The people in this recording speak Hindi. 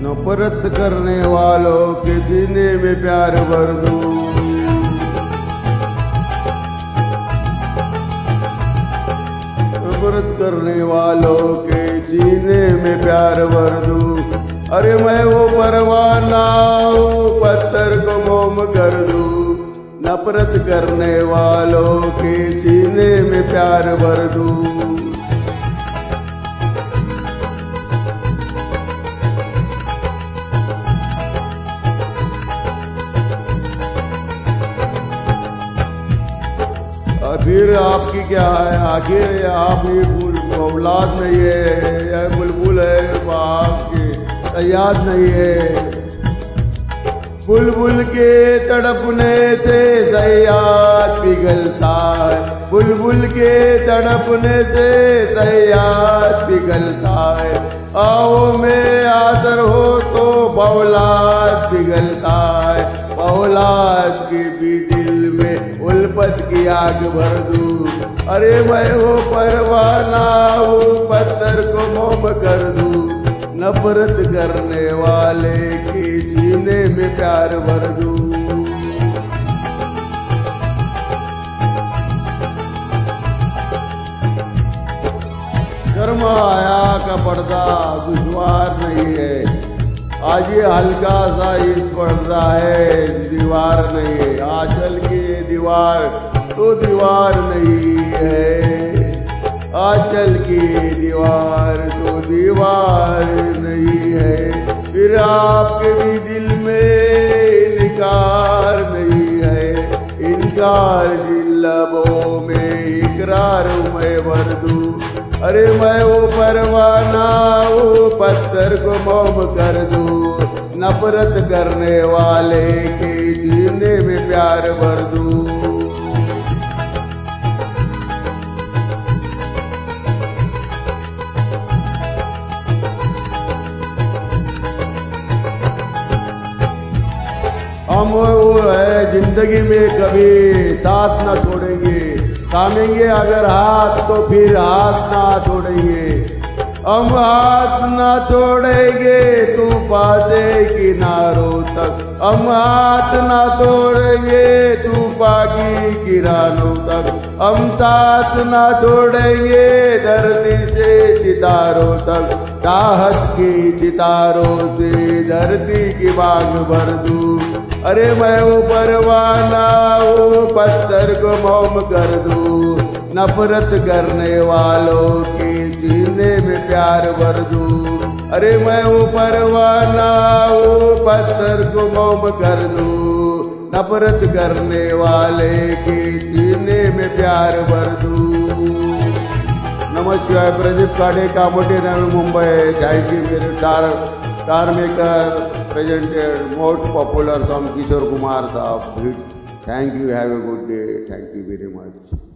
नफरत करने वालों के सीने में प्यार भर दूं। नफरत करने वालों के सीने में प्यार भर दूं। अरे मैं वो परवाना हूँ, पत्थर को मोम कर दूं। नफरत करने वालों के सीने में प्यार भर दूं। फिर आपकी क्या है? आखिर आप ये औलाद नहीं है या बुलबुल है, आपकी याद नहीं है। बुलबुल के तड़पने से सयाद पिघलता है, बुलबुल के तड़पने से सयाद पिघलता है। आओ में आदर हो तो औलाद पिघलता है। औलाद के भी दिल में उल्फत की आग भर दूं। अरे मैं वो परवाना हूँ, पत्थर को मोम कर दूं। नफरत करने वाले के सीने में प्यार भर दूं। शर्माया का पर्दा दुश्वार नहीं है, आज ये हल्का सा इस पर्दा है, दीवार नहीं है। आंचल की दीवार तो दीवार नहीं है, आंचल की दीवार तो दीवार नहीं है। फिर आपके भी दिल में इनकार नहीं है, इनकार दिल लबों में इकरार मैं भर दूं। अरे मैं वो परवाना हूँ, पत्थर को मोम कर दूं। नफरत करने वाले के सीने में प्यार भर दूं। हम वो है जिंदगी में कभी साथ न छोड़ेंगे, थामेंगे अगर हाथ तो फिर हाथ ना छोड़ेंगे। हम हाथ ना छोड़ेंगे तूफान के किनारों तक, हम हाथ ना छोड़ेंगे तूफान की किनारों तक। हम साथ ना छोड़ेंगे धरती से सितारों तक, चाहत की सितारों से धरती की बाग भर दूं। अरे मैं वो परवाना हूँ, पत्थर को मोम कर दूं। नफरत करने वालों के सीने में प्यार भर दूं। अरे मैं वो परवाना हूँ, पत्थर को मोम कर दूं। नफरत करने वाले के सीने में प्यार भर दूं। नमस्कार, प्रदीप काडे, कामोठे, नवी मुंबई। थैंक यू मेरे star maker presented most popular song Kishore Kumar Saab hits. Thank you, have a good day. Thank you very much.